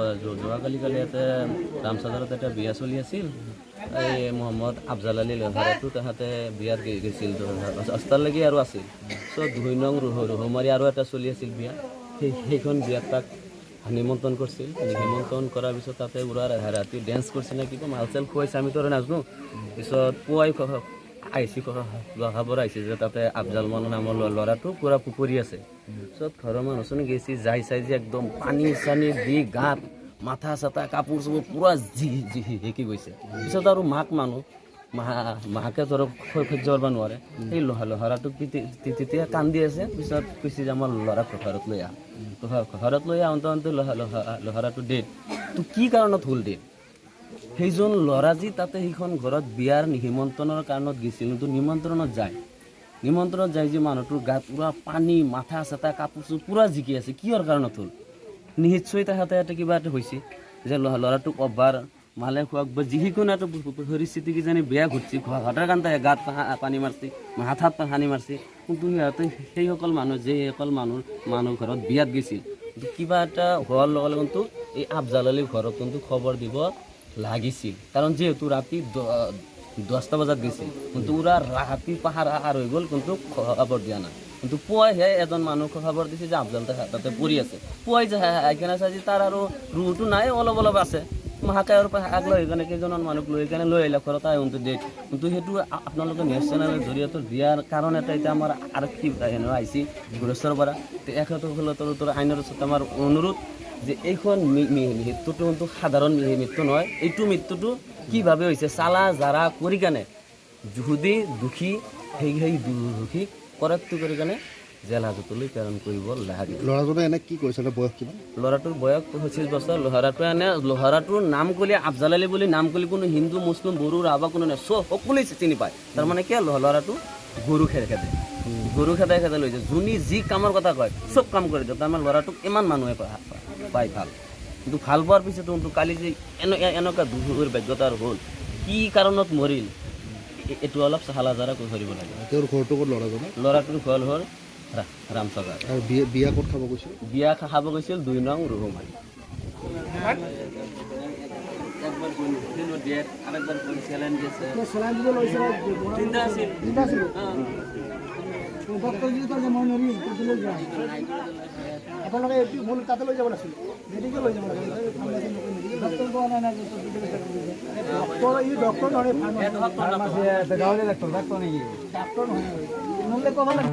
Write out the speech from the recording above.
যোৱাকালি ইয়াতে ৰামচাদাৰত এটা বিয়া চলি আছিল। এই মহম্মদ আফজাল আলী লহাৰাটো তাহাঁতে বিয়াত গৈছিল, 8টালৈকে আৰু আছিল। চ' 2 নং ৰহুমাৰী আৰু এটা চলি আছিল বিয়া। সেইখন বিয়াত তাক নিমন্ত্ৰণ কৰিছিল। নিমন্ত্ৰণ কৰাৰ পিছত তাতে উৰাৰ ৰাতি ডেন্স কৰিছে নে কিবা মাল চাল খুৱাইছে, আমিতো আৰু নাজানো। পিছত পুৱাই আহিছে খবৰ আহিছে যে তাতে আফজাল নামৰ ল'ৰাটো পূৰা পুখুৰী আছে। পিছত ঘৰৰ মানুহজনে গেছি যাই চাই যে একদম পানী চানী দি গাত মাথা চাথা কাপোৰ চাপোৰ পূৰা হেকি গৈছে। পিছত আৰু মাকে ধৰক সহ্য কৰিব নোৱাৰে, সেই লহাৰাটোক তেতিয়া কান্দি আছে। পিছত কৈছে যে আমাৰ ল'ৰাক ঘৰত লৈ আহ। ঘৰত লৈ আহোঁতে লহাৰাটো ডেট। তো কি কাৰণত হ'ল ডেট? সেইজন ল'ৰা যি তাতে সেইখন ঘৰত বিয়াৰ নিমন্ত্ৰণৰ কাৰণত গৈছিল, কিন্তু নিমন্ত্ৰণত যায় যে মানুহটোৰ গাত পূৰা পানী মাথা চাথা কাপোৰ চাপোৰ পূৰা জিকি আছে। কিহৰ কাৰণত হ'ল? নিশ্চয় তাহাঁতে এটা কিবা এটা হৈছে যে ল'ৰাটোক অভাৰ মালে খোৱাক বা যিকোনো এটা পৰিস্থিতি কিজানি বেয়া ঘটছি, ঘটাৰ কাৰণে গাত পানী মাৰছি, হাত পানী মাৰছি। কিন্তু সিহঁতে সেইসকল মানুহ ঘৰত বিয়াত গৈছিল, কিবা এটা হোৱাৰ লগে লগে কিন্তু এই আফজাল আলীৰ ঘৰত কিন্তু খবৰ দিব লাগিছিল। কাৰণ যিহেতু ৰাতি 10টা বজাত গৈছিল, কিন্তু ওৰা ৰাতি পাহাৰ হৈ গ'ল, কিন্তু খবৰ দিয়া নাই। কিন্তু পুৱাইহে এজন মানুহ খবৰ দিছে যে আফজাল তাতে পৰি আছে। পুৱাই যে আইকেনে চাইছে তাৰ আৰু ৰুহটো নাই, অলপ আছে। মাকে আৰু আগলৈ সেইকাৰণে কেইজনমান মানুহক লৈ কেনে লৈ আহিলে ঘৰত আহোঁতে ডেট। কিন্তু সেইটো আপোনালোকে নিউজ চেনেলৰ জৰিয়তে দিয়াৰ কাৰণ এটা এতিয়া আমাৰ আৰক্ষী বাহিনী আহিছে গুৰেশ্বৰৰ পৰা। এখেতৰ আইনৰ ওচৰত আমাৰ অনুৰোধ যে এইখন মৃত্যুটো কিন্তু সাধাৰণ মৃত্যু নহয়। এইটো মৃত্যুটো কিভাৱে হৈছে চালা জাৰা কৰি কেনে যদি দুখী সেই দুখীক কৰাক্তি কৰি কেনে জেল হাজতলৈ প্ৰেৰণ কৰিব লাগে। ল'ৰাজনে এনে কি কৰিছিলে, বয়স কিমান? ল'ৰাটোৰ বয়স 25 বছৰ। ল'ৰাটোৰ নাম ক'লে আফজাল আলী বুলি নাম ক'লে কোনো হিন্দু মুছলিম বড়ো ৰাভা কোনো নাই, সকলোৱে চিনি পায়। তাৰমানে কি ল'ৰাটো গৰু খেদাই লৈ যায়। যোনে যি কামৰ কথা কয় চব কাম কৰি দিয়ে। তাৰমানে ল'ৰাটোক ইমান মানুহে পায় ভাল, কিন্তু ভাল পোৱাৰ পিছতো কালি যে এনেকুৱা দুৰ্ভাগ্যতাৰ হ'ল, কি কাৰণত মৰিল এইটো অলপ চালা জাৰা কৰিব লাগে। তেওঁৰ ঘৰটো ক'ত ল'ৰাজনৰ? ল'ৰাটোৰ ঘৰ হ'ল ৰামচাগাৰ। আৰু বিয়া ক'ত খাব গৈছিল? বিয়া খাব গৈছিল 2 নং ৰহুমাৰী। আপোনালোকে এইটো ভুল তাতে লৈ যাব লাগিছিল, মেডিকেল লৈ যাব লাগিছিল। ডক্টৰ কোৱা নাই ডক্টৰ নহয়, গাঁৱলীয়া ডাক্তৰ নেকি? ডাক্তৰ নহয়, নহ'লে ক'ব লাগে।